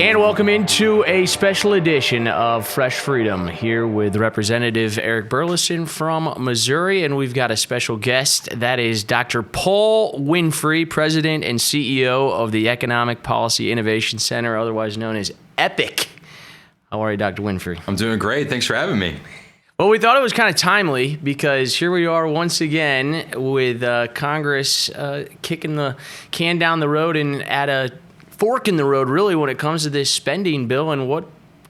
And welcome into a special edition of Fresh Freedom here with Representative Eric Burleson from Missouri. And we've got a special guest. That is Dr. Paul Winfrey, President and CEO of the Economic Policy Innovation Center, otherwise known as EPIC. How are you, Dr. Winfrey? I'm doing great. Thanks for having me. Well, we thought it was kind of timely because here we are once again with Congress kicking the can down the road and at a fork in the road, really, when it comes to this spending bill and what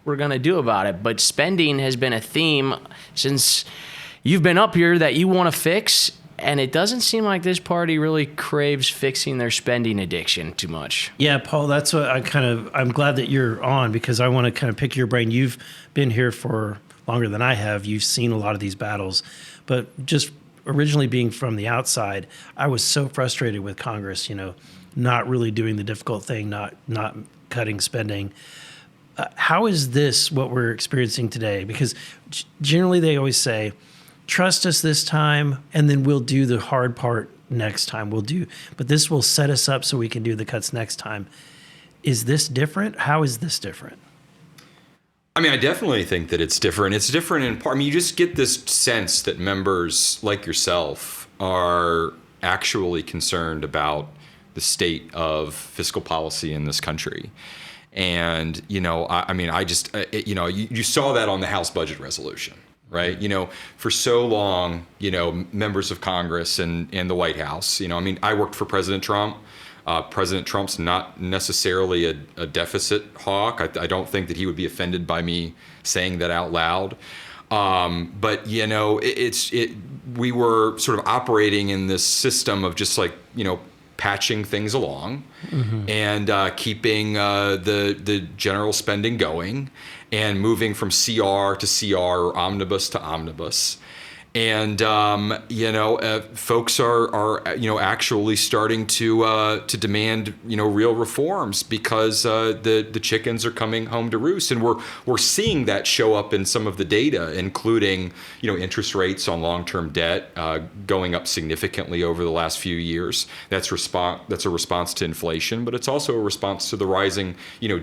we're going to do about it. But spending has been a theme since you've been up here that you want to fix, and it doesn't seem like this party really craves fixing their spending addiction too much. Yeah, Paul, that's what I'm glad that you're on because I want to kind of pick your brain. You've been here for longer than I have. You've seen a lot of these battles, but just originally being from the outside, I was so frustrated with Congress, not really doing the difficult thing, not cutting spending. How is this what we're experiencing today? Because generally they always say, trust us this time, and then we'll do the hard part next time. But this will set us up so we can do the cuts next time. Is this different? How is this different? I mean, I definitely think that it's different. It's different in part. I mean, you just get this sense that members like yourself are actually concerned about the state of fiscal policy in this country. And, you saw that on the House budget resolution, right? For so long, members of Congress and the White House, I worked for President Trump. President Trump's not necessarily a deficit hawk. I don't think that he would be offended by me saying that out loud. But we were sort of operating in this system of just patching things along and keeping the general spending going and moving from CR to CR or omnibus to omnibus. And folks are actually starting to demand real reforms because the chickens are coming home to roost, and we're seeing that show up in some of the data, including interest rates on long-term debt going up significantly over the last few years. That's a response to inflation, but it's also a response to the rising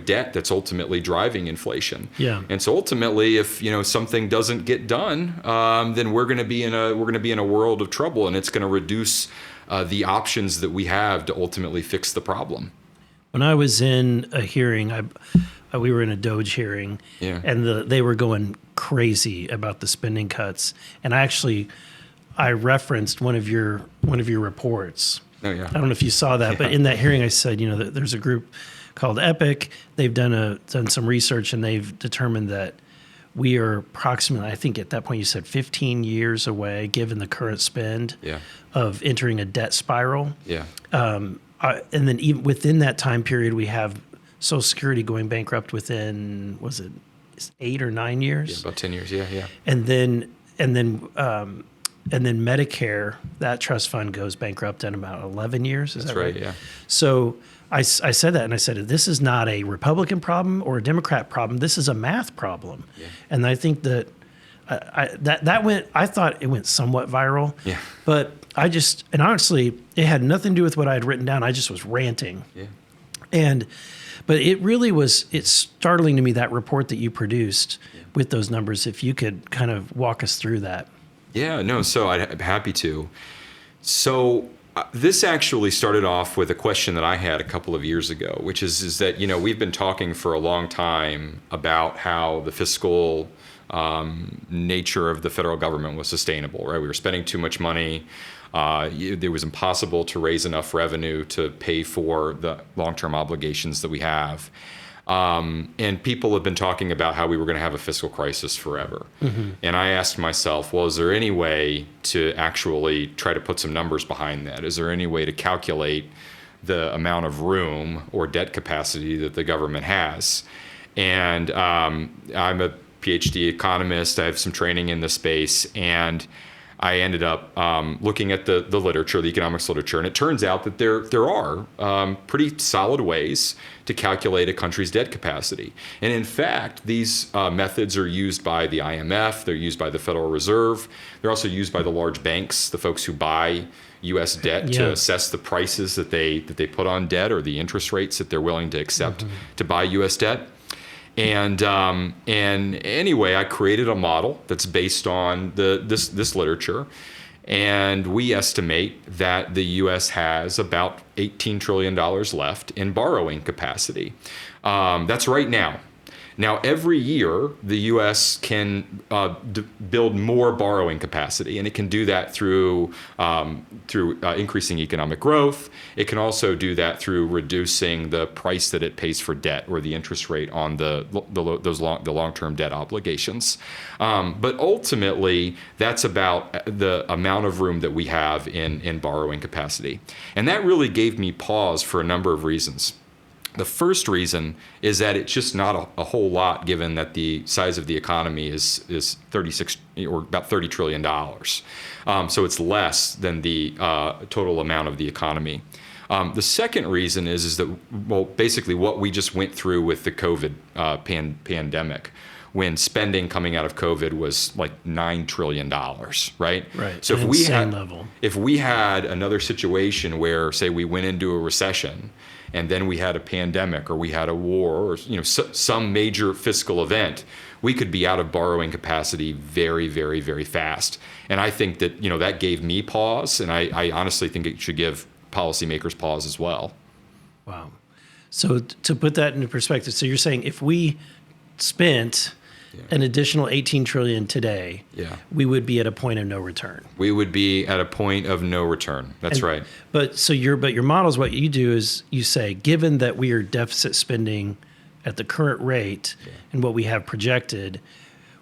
debt that's ultimately driving inflation. Yeah. And so ultimately, if something doesn't get done, then we're going to be in a world of trouble, and it's going to reduce the options that we have to ultimately fix the problem. When I was in a hearing, we were in a DOGE hearing, and they were going crazy about the spending cuts. And I referenced one of your reports. Oh yeah. I don't know if you saw that, but in that hearing, I said, there's a group called EPIC. They've done some research, and they've determined that we are approximately, I think at that point you said 15 years away, given the current spend, of entering a debt spiral. Yeah. And then even within that time period, we have Social Security going bankrupt within, was it 8 or 9 years? Yeah, about 10 years. Yeah. And then Medicare, that trust fund goes bankrupt in about 11 years. Is that right? Yeah. So I said that, and I said, this is not a Republican problem or a Democrat problem. This is a math problem. Yeah. And I think that I thought it went somewhat viral. Yeah. But and honestly, it had nothing to do with what I had written down. I just was ranting. Yeah. But it really was, it's startling to me, that report that you produced with those numbers, if you could kind of walk us through that. Yeah, no, so I'm happy to. So this actually started off with a question that I had a couple of years ago, which is that, we've been talking for a long time about how the fiscal nature of the federal government was sustainable, right? We were spending too much money. It was impossible to raise enough revenue to pay for the long-term obligations that we have. And people have been talking about how we were going to have a fiscal crisis forever. Mm-hmm. And I asked myself, well, is there any way to actually try to put some numbers behind that? Is there any way to calculate the amount of room or debt capacity that the government has? And I'm a PhD economist. I have some training in this space. And I ended up looking at the literature, the economics literature, and it turns out that there are pretty solid ways to calculate a country's debt capacity. And in fact, these methods are used by the IMF, they're used by the Federal Reserve, they're also used by the large banks, the folks who buy U.S. debt to assess the prices that they put on debt or the interest rates that they're willing to accept to buy U.S. debt. And anyway, I created a model that's based on this literature, and we estimate that the U.S. has about $18 trillion left in borrowing capacity. That's right now. Now, every year, the U.S. can build more borrowing capacity, and it can do that through increasing economic growth. It can also do that through reducing the price that it pays for debt or the interest rate on the long-term debt obligations. But ultimately, that's about the amount of room that we have in borrowing capacity. And that really gave me pause for a number of reasons. The first reason is that it's just not a whole lot, given that the size of the economy is 36 or about $30 trillion. So it's less than the total amount of the economy. The second reason is that, well, basically what we just went through with the COVID pandemic, when spending coming out of COVID was like $9 trillion, right? Right. So If we had another situation where, say, we went into a recession, and then we had a pandemic, or we had a war, or some major fiscal event, we could be out of borrowing capacity very, very, very fast. And I think that that gave me pause, and I honestly think it should give policymakers pause as well. Wow. So to put that into perspective, so you're saying if we spent an additional 18 trillion today, we would be at a point of no return. We would be at a point of no return. That's right. But your models, what you do is you say, given that we are deficit spending at the current rate and what we have projected,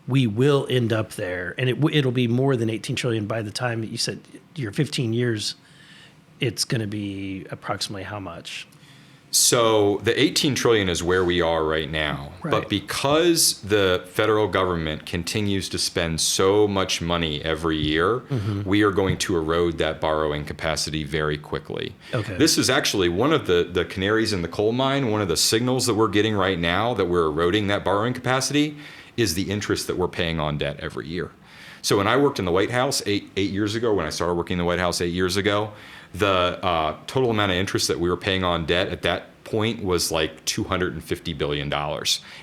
we will end up there, and it'll be more than 18 trillion by the time you said your 15 years. It's going to be approximately how much? So the 18 trillion is where we are right now. Right. But because the federal government continues to spend so much money every year, we are going to erode that borrowing capacity very quickly. Okay. This is actually one of the canaries in the coal mine. One of the signals that we're getting right now that we're eroding that borrowing capacity is the interest that we're paying on debt every year. So when I worked in the White House eight years ago, when I started working in the White House 8 years ago, the total amount of interest that we were paying on debt at that point was like $250 billion.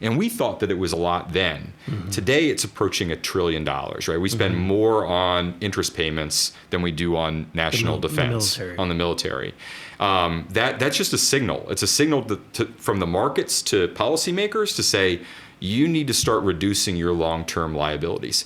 And we thought that it was a lot then. Today, it's approaching $1 trillion, right? We spend more on interest payments than we do on national defense, on the military. That's just a signal. It's a signal from the markets to policymakers to say, you need to start reducing your long-term liabilities.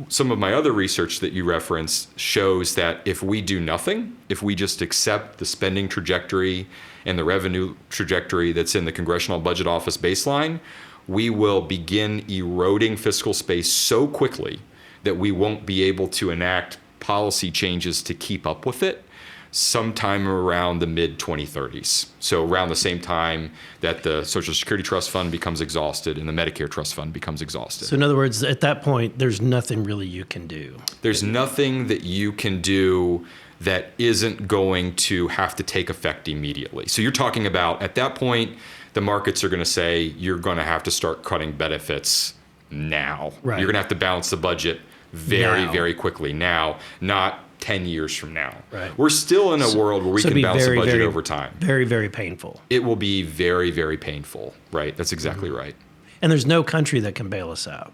Some of my other research that you referenced shows that if we do nothing, if we just accept the spending trajectory and the revenue trajectory that's in the Congressional Budget Office baseline, we will begin eroding fiscal space so quickly that we won't be able to enact policy changes to keep up with it sometime around the mid-2030s. So around the same time that the Social Security Trust Fund becomes exhausted and the Medicare Trust Fund becomes exhausted. So in other words, at that point, there's nothing really you can do. There's nothing that you can do that isn't going to have to take effect immediately. So you're talking about, at that point, the markets are going to say, you're going to have to start cutting benefits now. Right. You're going to have to balance the budget very quickly now, not 10 years from now. Right. We're still in a world where we can balance the budget over time. Very, very painful. It will be very, very painful. Right. That's exactly right. And there's no country that can bail us out.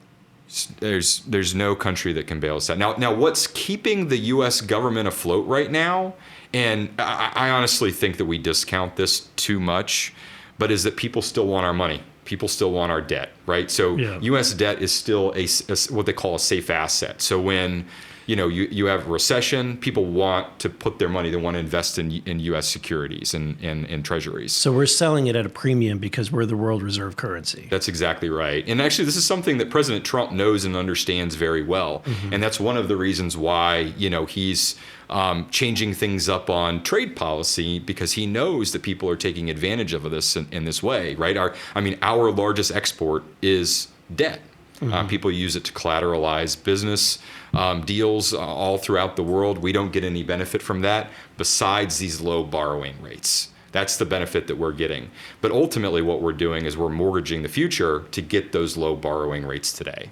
There's no country that can bail us out. Now, what's keeping the U.S. government afloat right now, and I honestly think that we discount this too much, but is that people still want our money. People still want our debt, right? So U.S. debt is still a what they call a safe asset. So when you have a recession, people want to put their money, they want to invest in U.S. securities and treasuries. So we're selling it at a premium because we're the world reserve currency. That's exactly right. And actually, this is something that President Trump knows and understands very well. And that's one of the reasons why, he's changing things up on trade policy, because he knows that people are taking advantage of this in this way, right? Our largest export is debt. People use it to collateralize business deals all throughout the world. We don't get any benefit from that besides these low borrowing rates. That's the benefit that we're getting. But ultimately what we're doing is we're mortgaging the future to get those low borrowing rates today.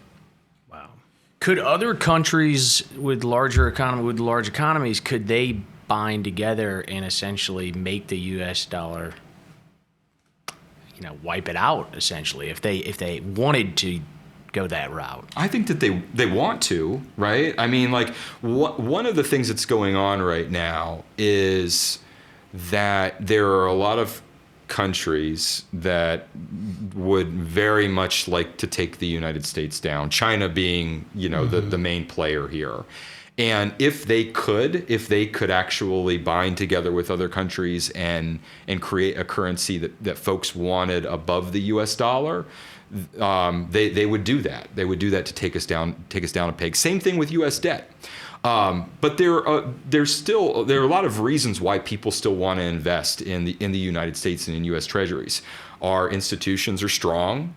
Wow. Could other countries with large economies, could they bind together and essentially make the U.S. dollar, wipe it out essentially if they wanted to go that route? I think that they want to, right? I mean, like one of the things that's going on right now is that there are a lot of countries that would very much like to take the United States down, China being, the main player here. And if they could actually bind together with other countries and create a currency that folks wanted above the US dollar, they would do that. They would do that to take us down a peg. Same thing with US debt. But there are a lot of reasons why people still want to invest in the United States and in U.S. Treasuries. Our institutions are strong,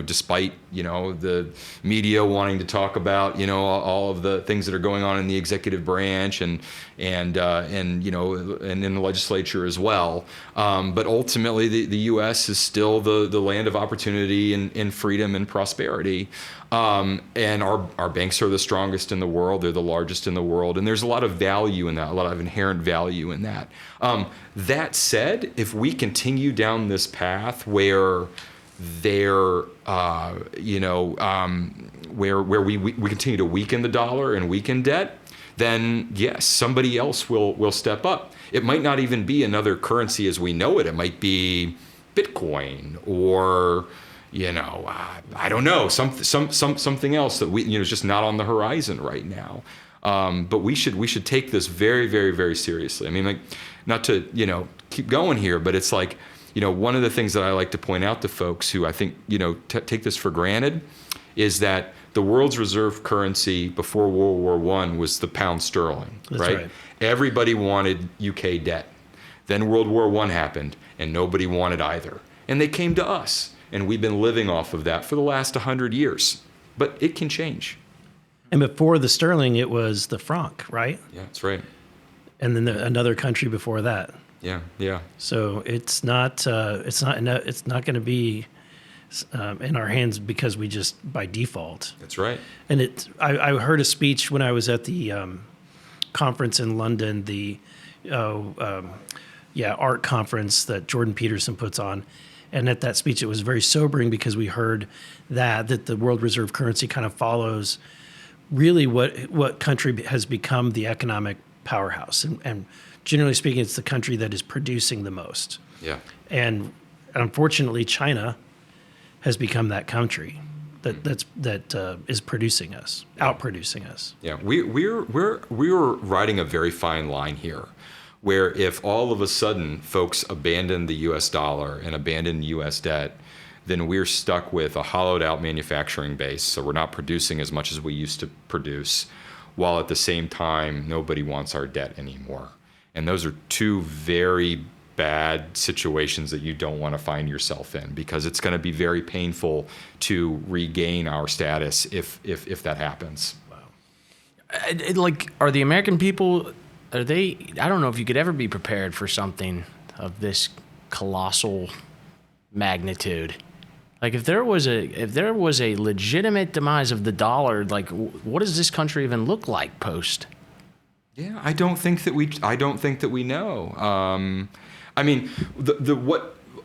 despite the media wanting to talk about all of the things that are going on in the executive branch and in the legislature as well. But ultimately, the U.S. is still the land of opportunity and freedom and prosperity. And our banks are the strongest in the world. They're the largest in the world. And there's a lot of value in that, a lot of inherent value in that. That said, if we continue down this path where where we continue to weaken the dollar and weaken debt, then yes, somebody else will step up. It might not even be another currency as we know it. It might be Bitcoin or I don't know, something else that is just not on the horizon right now. But we should take this very, very, very seriously. I mean, like, not to keep going here, but it's like one of the things that I like to point out to folks who I think take this for granted is that the world's reserve currency before World War I was the pound sterling. That's right. Everybody wanted UK debt. Then World War I happened, and nobody wanted either, and they came to us. And we've been living off of that for the last 100 years. But it can change. And before the sterling, it was the franc, right? Yeah, that's right. And then another country before that. Yeah. So it's not going to be in our hands because we just by default. That's right. And I heard a speech when I was at the conference in London, the art conference that Jordan Peterson puts on. And at that speech, it was very sobering because we heard that the world reserve currency kind of follows really what country has become the economic powerhouse. And generally speaking, it's the country that is producing the most. Yeah. And unfortunately, China has become that country that is producing us, outproducing us. Yeah, we're riding a very fine line here, where if all of a sudden folks abandon the US dollar and abandon US debt, then we're stuck with a hollowed out manufacturing base. So we're not producing as much as we used to produce, while at the same time, nobody wants our debt anymore. And those are two very bad situations that you don't want to find yourself in, because it's going to be very painful to regain our status if that happens. Wow. Are the American people... I don't know if you could ever be prepared for something of this colossal magnitude. Like if there was a legitimate demise of the dollar, like what does this country even look like post? Yeah, I don't think that we know. I mean,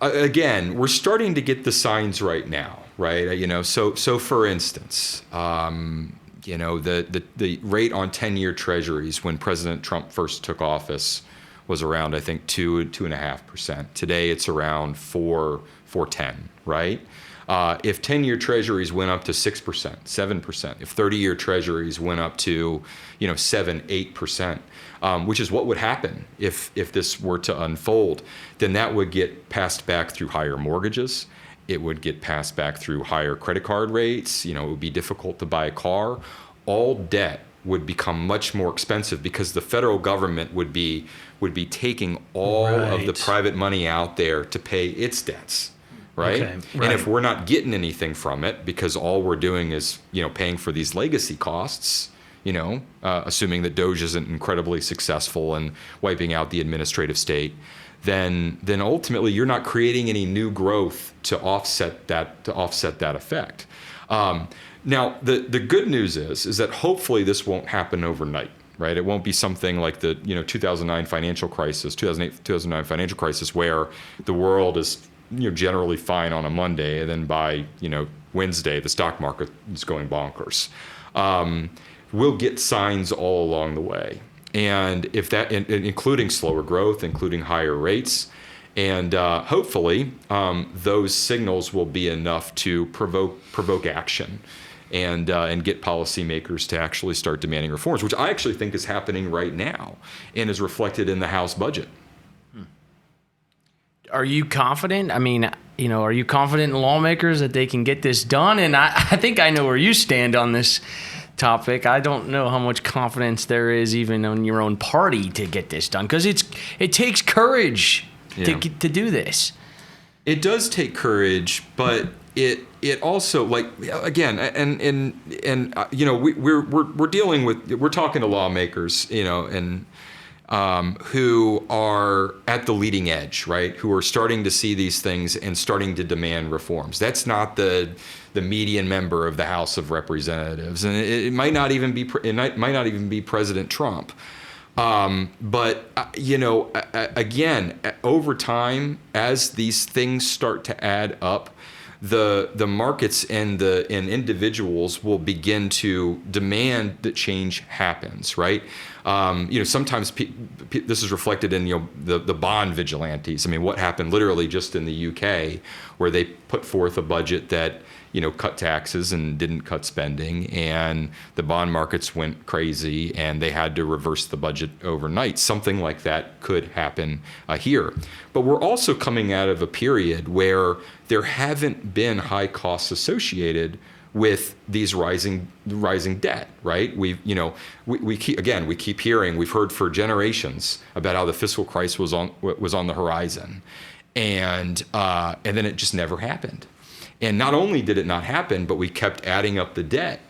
again, we're starting to get the signs right now, right? So for instance, the rate on 10-year treasuries when President Trump first took office was around, I think, 2.5%. Today it's around 4.10, right? If 10-year treasuries went up to 6%, 7%, if 30-year treasuries went up to 7-8%, which is what would happen if this were to unfold, then that would get passed back through higher mortgages. It would get passed back through higher credit card rates. It would be difficult to buy a car. All debt would become much more expensive because the federal government would be taking all of the private money out there to pay its debts, right? Okay, And right. if we're not getting anything from it because all we're doing is, paying for these legacy costs, assuming that Doge isn't incredibly successful in wiping out the administrative state, then ultimately you're not creating any new growth to offset that effect. Now, the good news is that hopefully this won't happen overnight, right? It won't be something like the 2008, 2009 financial crisis, where the world is generally fine on a Monday, and then by Wednesday the stock market is going bonkers. We'll get signs all along the way, and if that, including slower growth, including higher rates. And hopefully, those signals will be enough to provoke action, and get policymakers to actually start demanding reforms, which I actually think is happening right now and is reflected in the House budget. Are you confident? I mean, are you confident in lawmakers that they can get this done? And I think I know where you stand on this topic. I don't know how much confidence there is even on your own party to get this done, because it takes courage to do this. It does take courage, but it also, like, again, and we're dealing with, we're talking to lawmakers, and who are at the leading edge, right? Who are starting to see these things and starting to demand reforms. That's not the median member of the House of Representatives, and it might not even be President Trump. But again, over time, as these things start to add up, the markets and individuals will begin to demand that change happens, right? Sometimes this is reflected in the bond vigilantes. I mean, what happened literally just in the UK, where they put forth a budget that cut taxes and didn't cut spending, and the bond markets went crazy, and they had to reverse the budget overnight. Something like that could happen here. But we're also coming out of a period where there haven't been high costs associated with these rising debt, right? We keep hearing, we've heard for generations about how the fiscal crisis was on the horizon, and then it just never happened. And not only did it not happen, but we kept adding up the debt,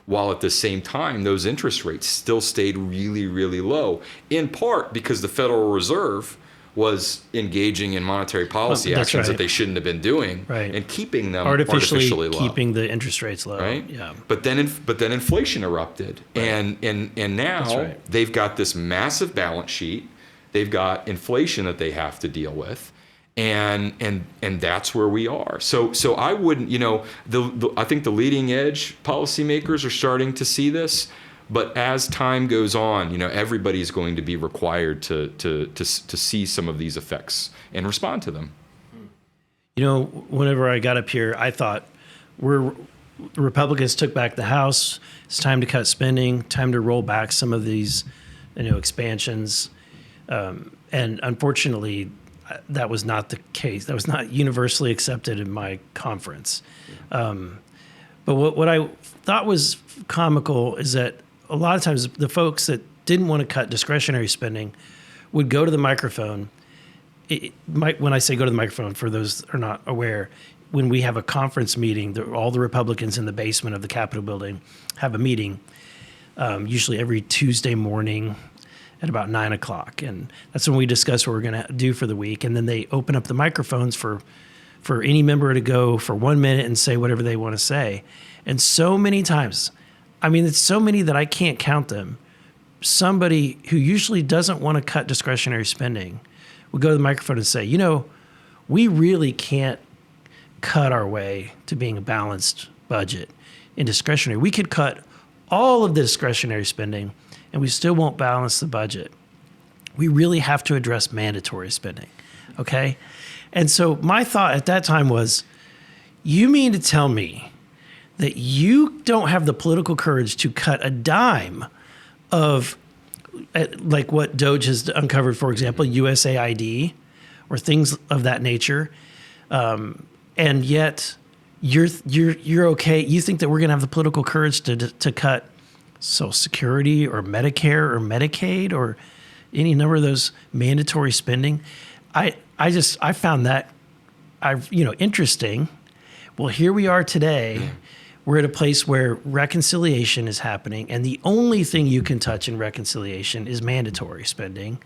while at the same time those interest rates still stayed really, really low, in part because the Federal Reserve was engaging in monetary policy actions that they shouldn't have been doing, and keeping them artificially low, keeping the interest rates low. Right? Yeah. But then inflation erupted, and now they've got this massive balance sheet. They've got inflation that they have to deal with. And that's where we are. So I wouldn't, I think the leading edge policymakers are starting to see this, but as time goes on, everybody's going to be required to see some of these effects and respond to them. Whenever I got up here, I thought the Republicans took back the House. It's time to cut spending, time to roll back some of these, expansions. And unfortunately, that was not the case. That was not universally accepted in my conference. But what I thought was comical is that a lot of times the folks that didn't want to cut discretionary spending would go to the microphone. When I say go to the microphone, for those that are not aware, when we have a conference meeting, all the Republicans in the basement of the Capitol building have a meeting, usually every Tuesday morning at about 9 o'clock. And that's when we discuss what we're going to do for the week. And then they open up the microphones for any member to go for 1 minute and say whatever they want to say. And so many times, it's so many that I can't count them, somebody who usually doesn't want to cut discretionary spending would go to the microphone and say, we really can't cut our way to being a balanced budget in discretionary. We could cut all of the discretionary spending and we still won't balance the budget. We really have to address mandatory spending, okay? And so my thought at that time was, you mean to tell me that you don't have the political courage to cut a dime of, like what Doge has uncovered, for example, USAID or things of that nature, and yet you're okay? You think that we're going to have the political courage to cut Social Security or Medicare or Medicaid or any number of those mandatory spending? I found that interesting. Well, here we are today. We're at a place where reconciliation is happening, and the only thing you can touch in reconciliation is mandatory spending.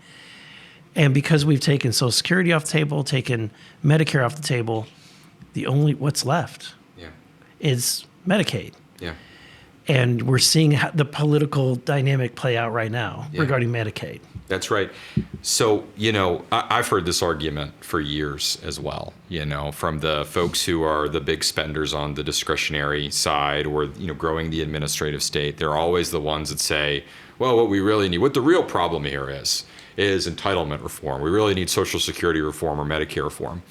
And because we've taken Social Security off the table, taken Medicare off the table, what's left Yeah. is Medicaid. Yeah. And we're seeing the political dynamic play out right now regarding Medicaid. That's right. So, I've heard this argument for years as well, from the folks who are the big spenders on the discretionary side or, growing the administrative state. They're always the ones that say, well, what we really need, what the real problem here is entitlement reform. We really need Social Security reform or Medicare reform.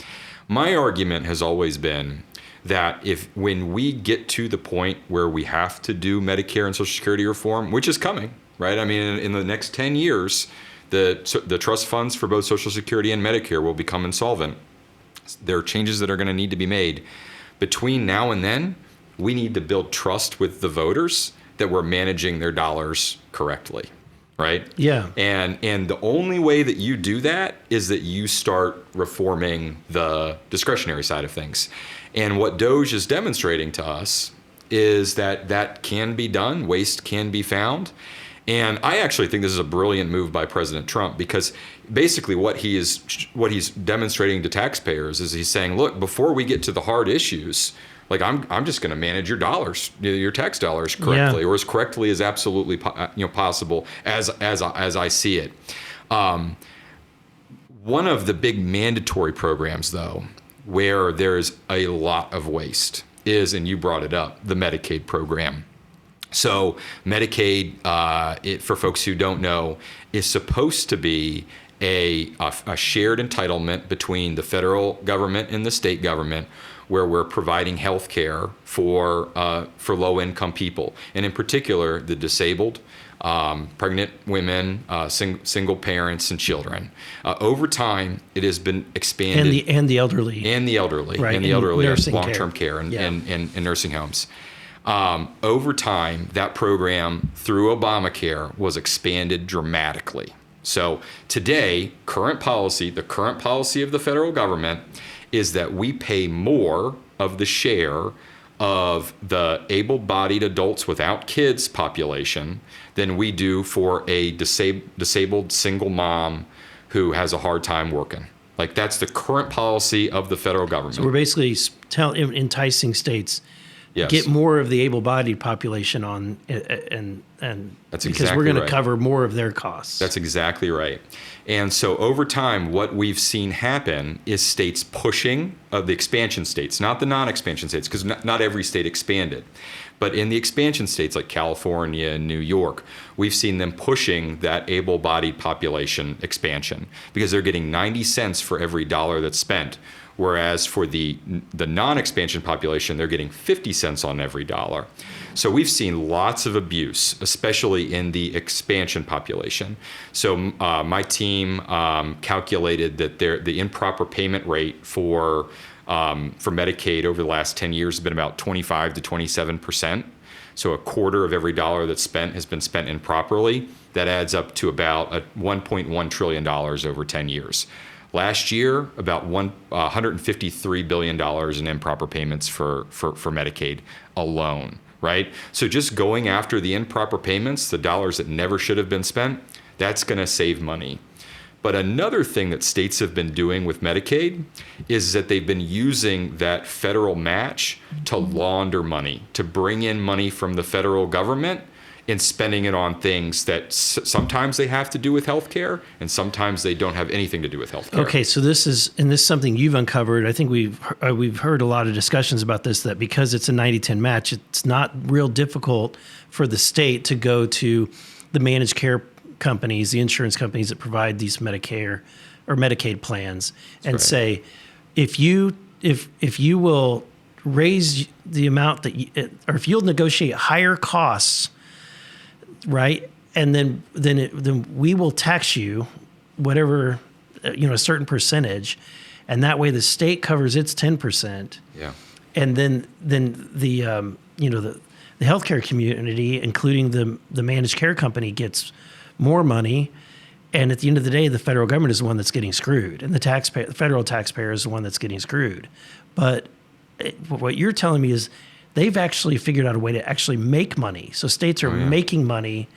My argument has always been that when we get to the point where we have to do Medicare and Social Security reform, which is coming, right? I mean, in the next 10 years, the trust funds for both Social Security and Medicare will become insolvent. There are changes that are going to need to be made. Between now and then, we need to build trust with the voters that we're managing their dollars correctly, right? Yeah. And the only way that you do that is that you start reforming the discretionary side of things. And what DOGE is demonstrating to us is that can be done, waste can be found. And I actually think this is a brilliant move by President Trump, because basically what he's demonstrating to taxpayers is he's saying, look, before we get to the hard issues, like I'm just going to manage your dollars, your tax dollars correctly, or as correctly as absolutely possible as I see it. One of the big mandatory programs, though, where there's a lot of waste is, and you brought it up, the Medicaid program. So Medicaid, for folks who don't know, is supposed to be a shared entitlement between the federal government and the state government, where we're providing health care for low-income people, and in particular, the disabled, pregnant women, single parents, and children. Over time, it has been expanded. And the elderly. And the elderly. Right. And the elderly, Nursing long-term care and nursing homes. Over time, that program through Obamacare was expanded dramatically. So today, the current policy of the federal government is that we pay more of the share of the able-bodied adults without kids population than we do for a disabled single mom who has a hard time working. Like, that's the current policy of the federal government. So we're basically enticing states Yes. get more of the able-bodied population on, and That's because exactly we're going right. to cover more of their costs. That's exactly right. And so over time, what we've seen happen is states pushing the expansion states, not the non-expansion states, because not every state expanded. But in the expansion states like California and New York, we've seen them pushing that able-bodied population expansion because they're getting 90 cents for every dollar that's spent. Whereas for the non-expansion population, they're getting 50 cents on every dollar. So we've seen lots of abuse, especially in the expansion population. So my team calculated that the improper payment rate for Medicaid over the last 10 years has been about 25 to 27%. So a quarter of every dollar that's spent has been spent improperly. That adds up to about $1.1 trillion over 10 years. Last year, about $153 billion in improper payments for Medicaid alone, right? So just going after the improper payments, the dollars that never should have been spent, that's going to save money. But another thing that states have been doing with Medicaid is that they've been using that federal match to launder money, to bring in money from the federal government and spending it on things that sometimes they have to do with healthcare and sometimes they don't have anything to do with healthcare. Okay, so this is something you've uncovered. I think we've heard a lot of discussions about this, that because it's a 90-10 match, it's not real difficult for the state to go to the managed care companies, the insurance companies that provide these Medicare or Medicaid plans, and say, if you will raise the amount that or if you'll negotiate higher costs, right, and then we will tax you whatever, a certain percentage, and that way the state covers its 10%. Yeah. And then the healthcare community, including the managed care company, gets more money, And at the end of the day, the federal government is the one that's getting screwed, and the federal taxpayer is the one that's getting screwed. But what you're telling me is they've actually figured out a way to actually make money. So states are making money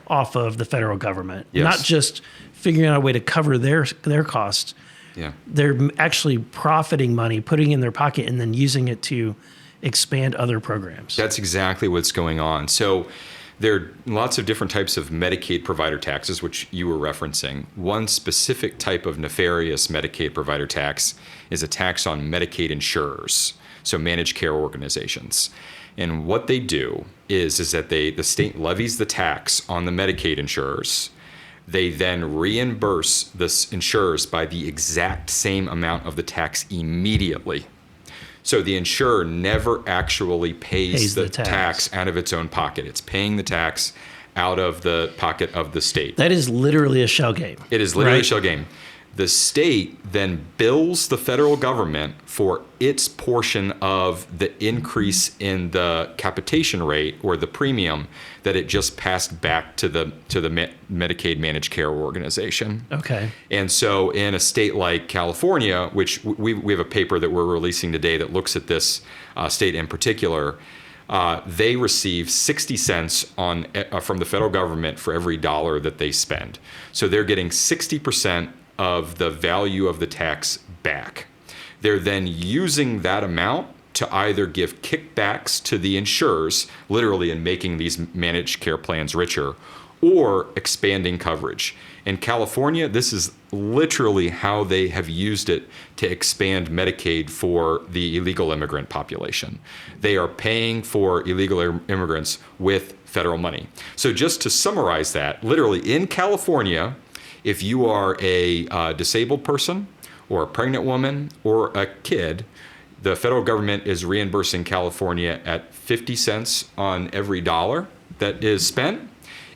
off of the federal government, not just figuring out a way to cover their costs. Yeah. They're actually profiting money, putting it in their pocket, and then using it to expand other programs. That's exactly what's going on. So there are lots of different types of Medicaid provider taxes, which you were referencing. One specific type of nefarious Medicaid provider tax is a tax on Medicaid insurers, so managed care organizations. And what they do is that the state levies the tax on the Medicaid insurers. They then reimburse the insurers by the exact same amount of the tax immediately. So the insurer never actually pays the tax out of its own pocket. It's paying the tax out of the pocket of the state. That is literally a shell game. It is literally a shell game. The state then bills the federal government for its portion of the increase in the capitation rate or the premium that it just passed back to the Medicaid managed care organization. Okay. And so in a state like California, which we have a paper that we're releasing today that looks at this state in particular, they receive 60 cents from the federal government for every dollar that they spend. So they're getting 60% of the value of the tax back. They're then using that amount to either give kickbacks to the insurers, literally in making these managed care plans richer, or expanding coverage. In California, this is literally how they have used it to expand Medicaid for the illegal immigrant population. They are paying for illegal immigrants with federal money. So just to summarize that, literally in California, if you are a disabled person or a pregnant woman or a kid, the federal government is reimbursing California at 50 cents on every dollar that is spent.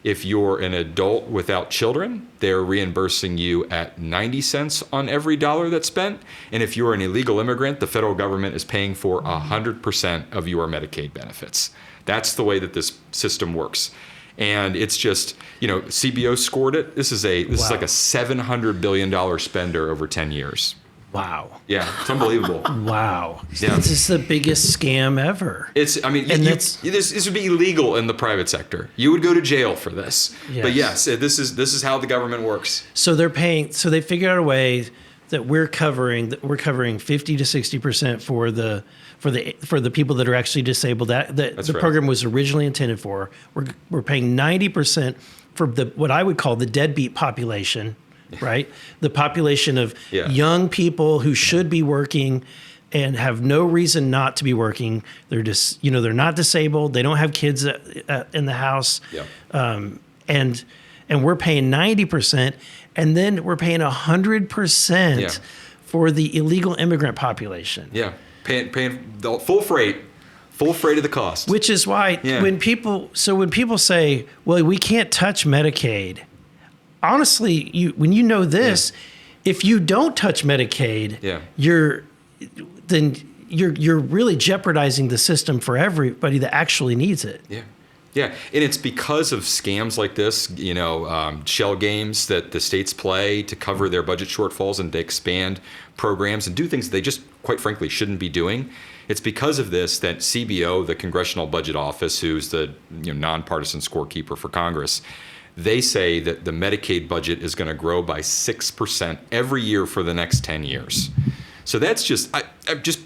If you're an adult without children, they're reimbursing you at 90 cents on every dollar that's spent. And if you're an illegal immigrant, the federal government is paying for 100% of your Medicaid benefits. That's the way that this system works. And it's just, CBO scored it. This is like a $700 billion spender over 10 years. Wow. Yeah, it's unbelievable. Wow. Yeah. This is the biggest scam ever. This would be illegal in the private sector. You would go to jail for this. Yes. But yes, this is how the government works. So they're paying. So they figured out a way that we're covering 50 to 60% for the people that are actually disabled. The program was originally intended for. We're paying 90% for what I would call the deadbeat population. Right? The population of young people who should be working and have no reason not to be working. They're just, they're not disabled. They don't have kids in the house. Yeah. And we're paying 90%, and then we're paying 100% for the illegal immigrant population. Yeah. Paying the full freight of the cost. Which is why when people say, well, we can't touch Medicaid, honestly, when you know this, if you don't touch Medicaid, you're really jeopardizing the system for everybody that actually needs it. Yeah. Yeah, and it's because of scams like this, shell games that the states play to cover their budget shortfalls and to expand programs and do things they just, quite frankly, shouldn't be doing. It's because of this that CBO, the Congressional Budget Office, who's the nonpartisan scorekeeper for Congress, they say that the Medicaid budget is going to grow by 6% every year for the next 10 years. So that's just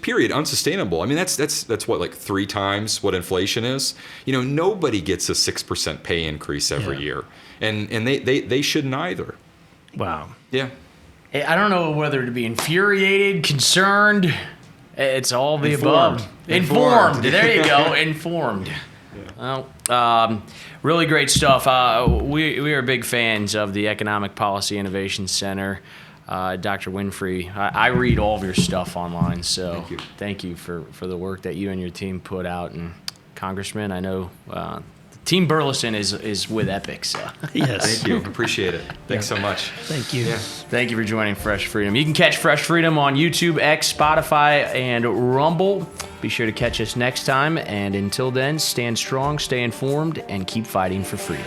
period unsustainable. I mean, that's what, like 3 times what inflation is. Nobody gets a 6% pay increase every year, and they shouldn't either. Wow. Yeah. Hey, I don't know whether to be infuriated, concerned. It's all the above. Informed. There you go. Informed. Well, really great stuff. We are big fans of the Economic Policy Innovation Center. Dr. Winfrey, I read all of your stuff online, so thank you for the work that you and your team put out. And Congressman, I know Team Burleson is with Epic, so. Yes. Thank you. Appreciate it. Thanks so much. Thank you. Yeah. Thank you for joining Fresh Freedom. You can catch Fresh Freedom on YouTube, X, Spotify, and Rumble. Be sure to catch us next time, and until then, stand strong, stay informed, and keep fighting for freedom.